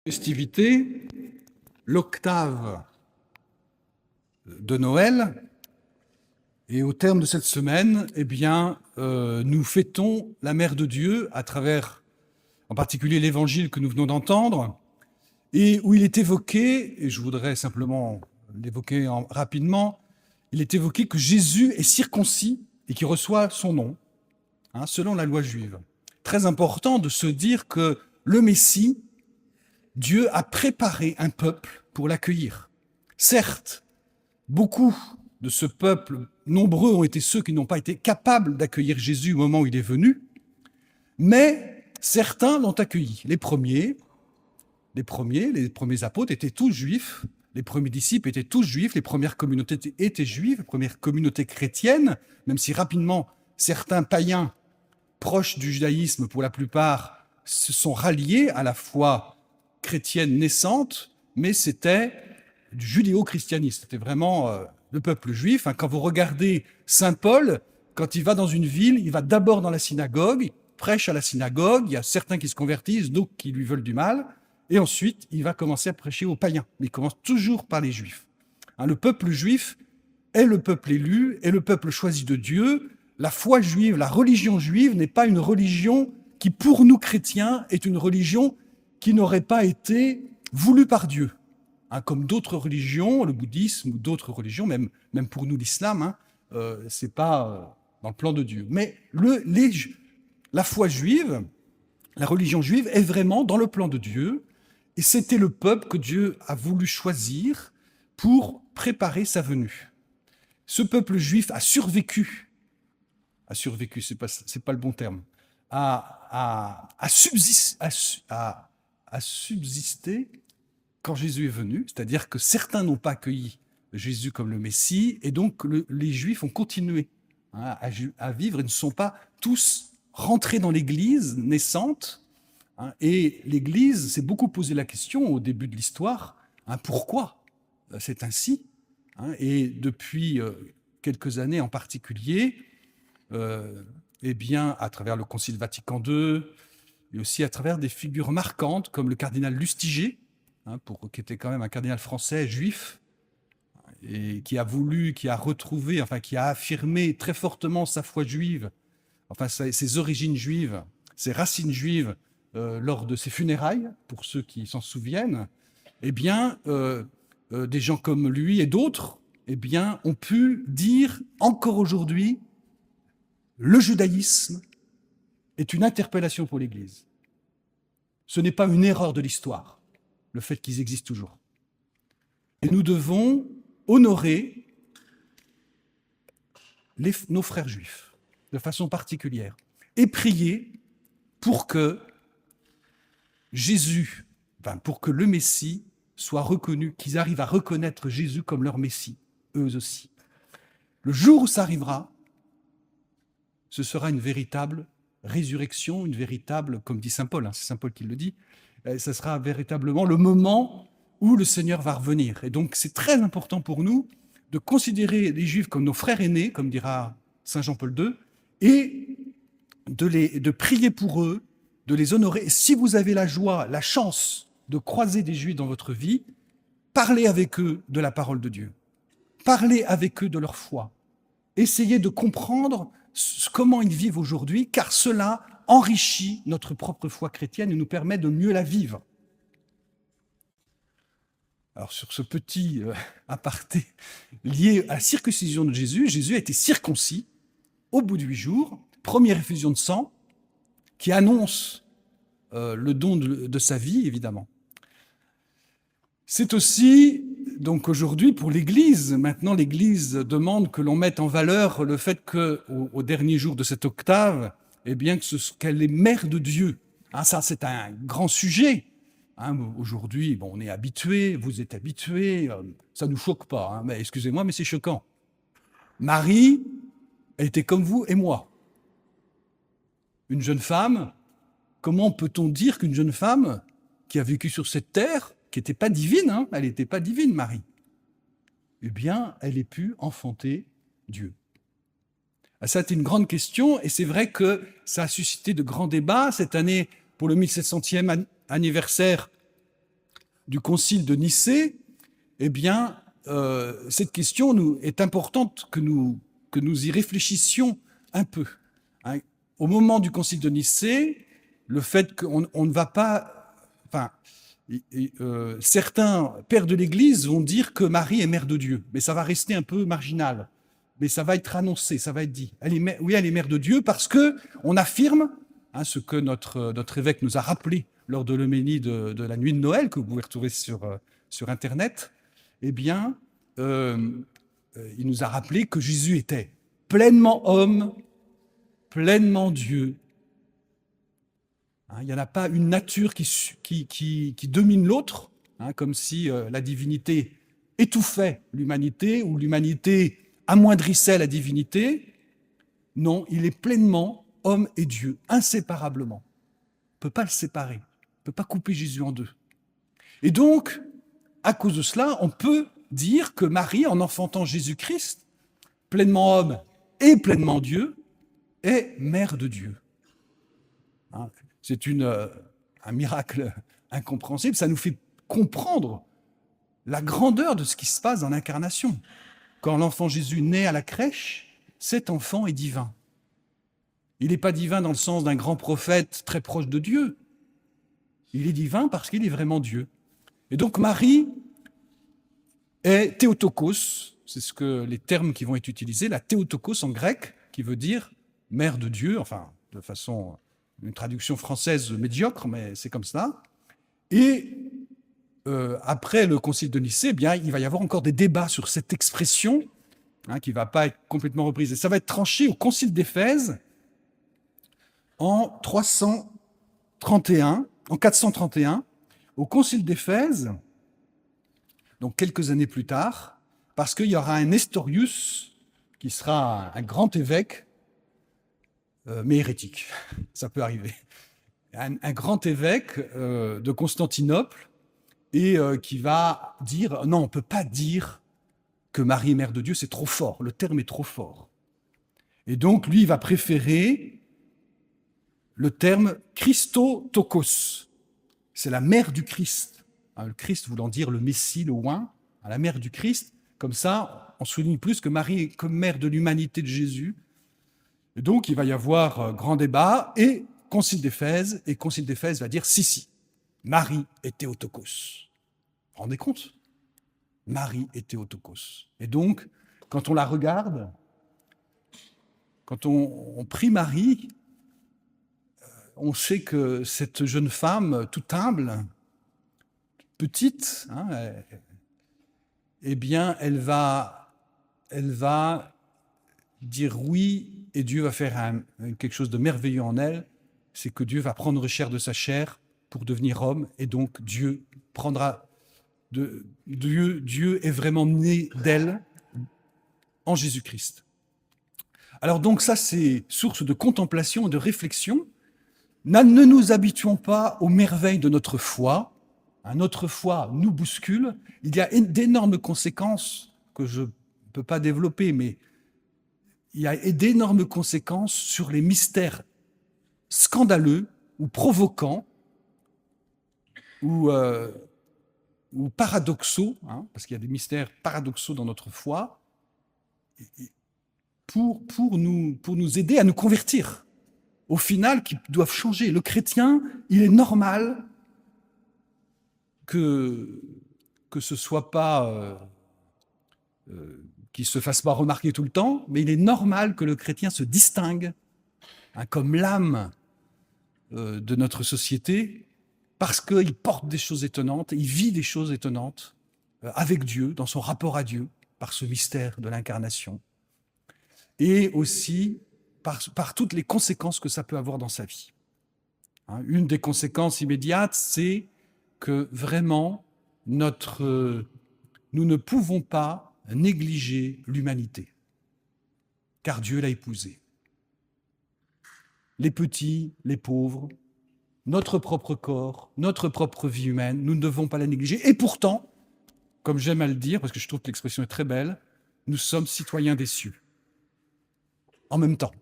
Festivité, l'octave de Noël. Et au terme de cette semaine, nous fêtons la Mère de Dieu à travers, en particulier, l'évangile que nous venons d'entendre, et où il est évoqué, et je voudrais simplement l'évoquer rapidement, il est évoqué que Jésus est circoncis et qu'il reçoit son nom, selon la loi juive. Très important de se dire que le Messie, Dieu a préparé un peuple pour l'accueillir. Certes, beaucoup de ce peuple, nombreux ont été ceux qui n'ont pas été capables d'accueillir Jésus au moment où il est venu, mais certains l'ont accueilli. Les premiers apôtres étaient tous juifs, les premiers disciples étaient tous juifs, les premières communautés étaient juives, les premières communautés chrétiennes, même si rapidement certains païens proches du judaïsme, pour la plupart, se sont ralliés à la foi chrétienne naissante, mais c'était du judéo-christianisme. C'était vraiment le peuple juif. Quand vous regardez saint Paul, quand il va dans une ville, il va d'abord dans la synagogue, il prêche à la synagogue, il y a certains qui se convertissent, d'autres qui lui veulent du mal, et ensuite il va commencer à prêcher aux païens. Mais il commence toujours par les juifs. Le peuple juif est le peuple élu, est le peuple choisi de Dieu. La foi juive, la religion juive n'est pas une religion qui, pour nous chrétiens, est une religion qui n'aurait pas été voulue par Dieu. Comme d'autres religions, le bouddhisme ou d'autres religions, même pour nous l'islam, ce n'est pas dans le plan de Dieu. Mais la foi juive, la religion juive est vraiment dans le plan de Dieu, et c'était le peuple que Dieu a voulu choisir pour préparer sa venue. Ce peuple juif a survécu, c'est pas le bon terme, a subsisté quand Jésus est venu, c'est-à-dire que certains n'ont pas accueilli Jésus comme le Messie, et donc les Juifs ont continué à vivre et ne sont pas tous rentrés dans l'Église naissante. Et l'Église s'est beaucoup posé la question au début de l'histoire, pourquoi c'est ainsi. Et depuis quelques années en particulier, à travers le Concile Vatican II, et aussi à travers des figures marquantes comme le cardinal Lustiger, qui était quand même un cardinal français juif, et qui a affirmé très fortement sa foi juive, ses origines juives, ses racines juives, lors de ses funérailles, pour ceux qui s'en souviennent. Des gens comme lui et d'autres ont pu dire encore aujourd'hui, le judaïsme est une interpellation pour l'Église. Ce n'est pas une erreur de l'histoire, le fait qu'ils existent toujours. Et nous devons honorer nos frères juifs de façon particulière et prier pour que pour que le Messie soit reconnu, qu'ils arrivent à reconnaître Jésus comme leur Messie, eux aussi. Le jour où ça arrivera, ce sera une véritable résurrection, comme dit saint Paul, c'est saint Paul qui le dit, ce sera véritablement le moment où le Seigneur va revenir. Et donc c'est très important pour nous de considérer les Juifs comme nos frères aînés, comme dira saint Jean-Paul II, et de prier pour eux, de les honorer. Et si vous avez la joie, la chance de croiser des Juifs dans votre vie, parlez avec eux de la parole de Dieu. Parlez avec eux de leur foi. Essayez de comprendre comment ils vivent aujourd'hui, car cela enrichit notre propre foi chrétienne et nous permet de mieux la vivre. Alors sur ce petit aparté lié à la circoncision de Jésus, Jésus a été circoncis au bout de 8 jours, première effusion de sang, qui annonce le don de sa vie, évidemment. C'est aussi, donc aujourd'hui, pour l'Église, maintenant l'Église demande que l'on mette en valeur le fait qu'au dernier jour de cette octave, qu'elle est mère de Dieu. Ça, c'est un grand sujet. Aujourd'hui, on est habitué, vous êtes habitués, ça ne nous choque pas, mais excusez-moi, mais c'est choquant. Marie, elle était comme vous et moi. Une jeune femme, comment peut-on dire qu'une jeune femme qui a vécu sur cette terre, qui n'était pas divine, elle n'était pas divine, Marie, elle ait pu enfanter Dieu. Ça a été une grande question, et c'est vrai que ça a suscité de grands débats. Cette année, pour le 1700e anniversaire, du concile de Nicée, eh bien, cette question est importante que nous y réfléchissions un peu. Hein. Au moment du concile de Nicée, le fait qu'on ne va pas... Enfin, certains pères de l'Église vont dire que Marie est mère de Dieu, mais ça va rester un peu marginal. Mais ça va être annoncé, ça va être dit. Oui, elle est mère de Dieu parce qu'on affirme, hein, ce que notre évêque nous a rappelé lors de l'homélie de la nuit de Noël, que vous pouvez retrouver sur Internet, eh bien, il nous a rappelé que Jésus était pleinement homme, pleinement Dieu. Hein, il n'y en a pas une nature qui domine l'autre, hein, comme si la divinité étouffait l'humanité ou l'humanité amoindrissait la divinité. Non, il est pleinement homme et Dieu, inséparablement. On ne peut pas le séparer, on ne peut pas couper Jésus en deux. Et donc, à cause de cela, on peut dire que Marie, en enfantant Jésus-Christ, pleinement homme et pleinement Dieu, est mère de Dieu. Hein, c'est un miracle incompréhensible, ça nous fait comprendre la grandeur de ce qui se passe dans l'incarnation. Quand l'enfant Jésus naît à la crèche, cet enfant est divin. Il n'est pas divin dans le sens d'un grand prophète très proche de Dieu. Il est divin parce qu'il est vraiment Dieu. Et donc Marie est Théotokos, c'est ce que les termes qui vont être utilisés, la Théotokos en grec, qui veut dire mère de Dieu, enfin de façon, une traduction française médiocre, mais c'est comme ça. Et après le concile de Nicée, eh bien, il va y avoir encore des débats sur cette expression, hein, qui ne va pas être complètement reprise. Et ça va être tranché au concile d'Éphèse en 431, au concile d'Éphèse, donc quelques années plus tard, parce qu'il y aura un Nestorius qui sera un grand évêque, mais hérétique, ça peut arriver. Un grand évêque de Constantinople, et qui va dire, non, on ne peut pas dire que Marie est mère de Dieu, c'est trop fort, le terme est trop fort. Et donc, lui, il va préférer le terme Christotokos, c'est la mère du Christ. Hein, le Christ voulant dire le Messie, le oint, la mère du Christ. Comme ça, on souligne plus que Marie est comme mère de l'humanité de Jésus. Et donc, il va y avoir grand débat, et concile d'Éphèse va dire, si, Marie est Théotokos. Vous vous rendez compte? Marie est Théotokos. Et donc, quand on la regarde, quand on prie Marie, on sait que cette jeune femme, toute humble, petite, hein, eh bien, elle va dire oui, et Dieu va faire quelque chose de merveilleux en elle, c'est que Dieu va prendre chair de sa chair pour devenir homme, et donc Dieu est vraiment né d'elle en Jésus-Christ. Alors donc ça, c'est source de contemplation et de réflexion. Ne nous habituons pas aux merveilles de notre foi. Notre foi nous bouscule. Il y a d'énormes conséquences que je ne peux pas développer, mais il y a d'énormes conséquences sur les mystères scandaleux ou provoquants ou paradoxaux, hein, parce qu'il y a des mystères paradoxaux dans notre foi, pour nous aider à nous convertir, au final, qui doivent changer. Le chrétien, il est normal que ce soit pas... qu'il ne se fasse pas remarquer tout le temps, mais il est normal que le chrétien se distingue, hein, comme l'âme de notre société, parce qu'il porte des choses étonnantes, il vit des choses étonnantes avec Dieu, dans son rapport à Dieu, par ce mystère de l'incarnation, et aussi par toutes les conséquences que ça peut avoir dans sa vie. Hein, une des conséquences immédiates, c'est que vraiment, nous ne pouvons pas négliger l'humanité, car Dieu l'a épousée. Les petits, les pauvres, notre propre corps, notre propre vie humaine, nous ne devons pas la négliger. Et pourtant, comme j'aime à le dire, parce que je trouve que l'expression est très belle, nous sommes citoyens des cieux. En même temps,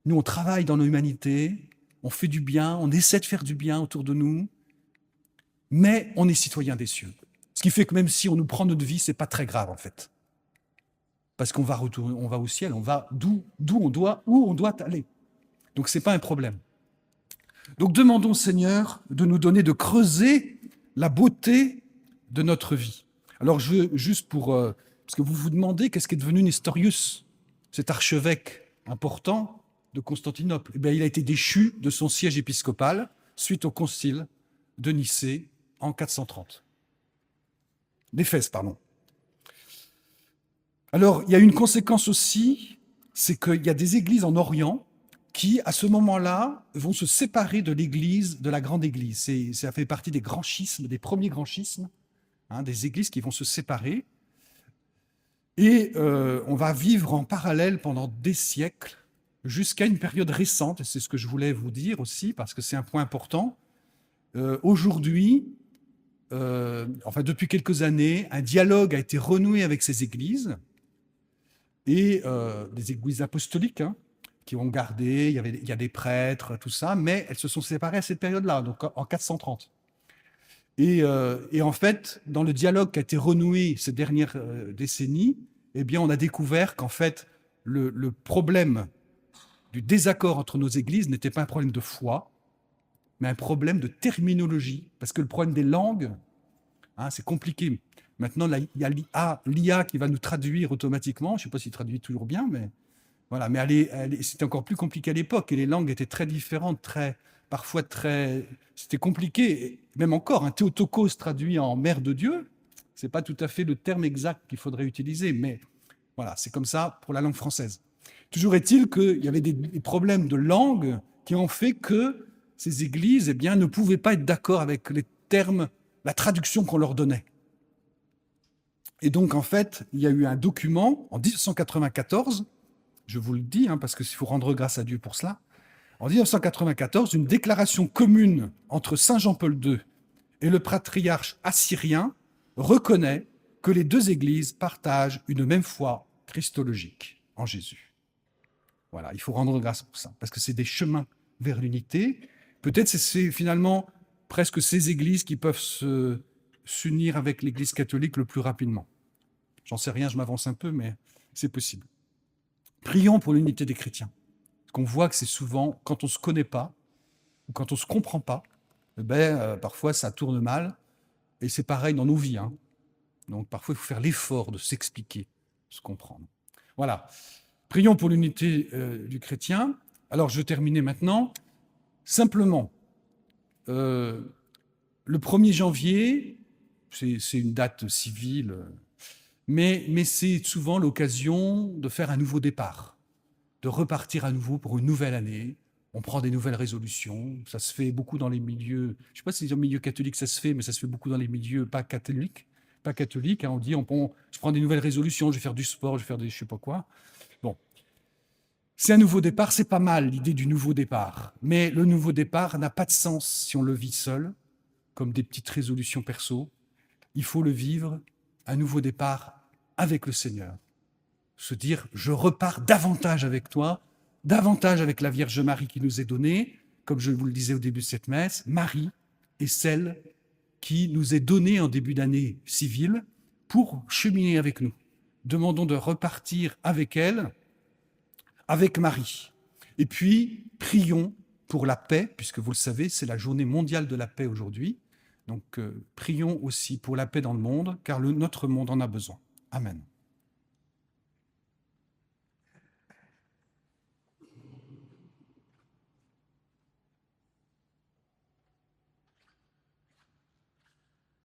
nous, on travaille dans l'humanité, on fait du bien, on essaie de faire du bien autour de nous, mais on est citoyen des cieux. Ce qui fait que même si on nous prend notre vie, c'est pas très grave en fait. Parce qu'on va retourner, on va au ciel, on va où on doit aller. Donc c'est pas un problème. Donc demandons au Seigneur de nous donner de creuser la beauté de notre vie. Alors juste pour parce que vous vous demandez qu'est-ce qui est devenu Nestorius, cet archevêque important de Constantinople. Eh bien, il a été déchu de son siège épiscopal suite au concile de Nicée en 430. D'Éphèse, pardon. Alors, il y a une conséquence aussi, c'est qu'il y a des églises en Orient qui, à ce moment-là, vont se séparer de l'église, de la grande église. Ça fait partie des grands schismes, des premiers grands schismes, des églises qui vont se séparer. Et on va vivre en parallèle pendant des siècles, jusqu'à une période récente, et c'est ce que je voulais vous dire aussi, parce que c'est un point important. Aujourd'hui, depuis quelques années, un dialogue a été renoué avec ces églises, et des églises apostoliques, qui ont gardé, il y a des prêtres, tout ça, mais elles se sont séparées à cette période-là, donc en 430. Et en fait, dans le dialogue qui a été renoué ces dernières décennies, eh bien, on a découvert qu'en fait, le problème du désaccord entre nos églises n'était pas un problème de foi, mais un problème de terminologie. Parce que le problème des langues, c'est compliqué. Maintenant, il y a l'IA qui va nous traduire automatiquement. Je ne sais pas s'il traduit toujours bien, mais voilà. Mais c'était encore plus compliqué à l'époque. Et les langues étaient très différentes, parfois très... C'était compliqué. Même encore, un Théotokos traduit en Mère de Dieu, ce n'est pas tout à fait le terme exact qu'il faudrait utiliser. Mais voilà, c'est comme ça pour la langue française. Toujours est-il qu'il y avait des problèmes de langue qui ont fait que ces églises ne pouvaient pas être d'accord avec les termes, la traduction qu'on leur donnait. Et donc, en fait, il y a eu un document en 1994, je vous le dis, parce qu'il faut rendre grâce à Dieu pour cela. En 1994, une déclaration commune entre Saint Jean-Paul II et le patriarche assyrien reconnaît que les deux églises partagent une même foi christologique en Jésus. Voilà, il faut rendre grâce pour ça, parce que c'est des chemins vers l'unité. Peut-être c'est finalement presque ces églises qui peuvent s'unir avec l'Église catholique le plus rapidement. J'en sais rien, je m'avance un peu, mais c'est possible. Prions pour l'unité des chrétiens. Parce qu'on voit que c'est souvent, quand on ne se connaît pas, ou quand on ne se comprend pas, parfois ça tourne mal, et c'est pareil dans nos vies. Donc parfois il faut faire l'effort de s'expliquer, de se comprendre. Voilà. Prions pour l'unité du chrétien. Alors je vais terminer maintenant. Simplement, le 1er janvier, c'est une date civile, mais c'est souvent l'occasion de faire un nouveau départ, de repartir à nouveau pour une nouvelle année. On prend des nouvelles résolutions. Ça se fait beaucoup dans les milieux, je ne sais pas si dans le milieu catholique ça se fait, mais ça se fait beaucoup dans les milieux pas catholiques. On dit, je prends des nouvelles résolutions, je vais faire du sport, je vais faire des je ne sais pas quoi. Bon. C'est un nouveau départ, c'est pas mal l'idée du nouveau départ. Mais le nouveau départ n'a pas de sens si on le vit seul, comme des petites résolutions perso. Il faut le vivre, un nouveau départ avec le Seigneur. Se dire, je repars davantage avec toi, davantage avec la Vierge Marie qui nous est donnée. Comme je vous le disais au début de cette messe, Marie est celle qui nous est donnée en début d'année civile pour cheminer avec nous. Demandons de repartir avec elle, avec Marie. Et puis, prions pour la paix, puisque vous le savez, c'est la journée mondiale de la paix aujourd'hui. Donc, prions aussi pour la paix dans le monde, car notre monde en a besoin. Amen.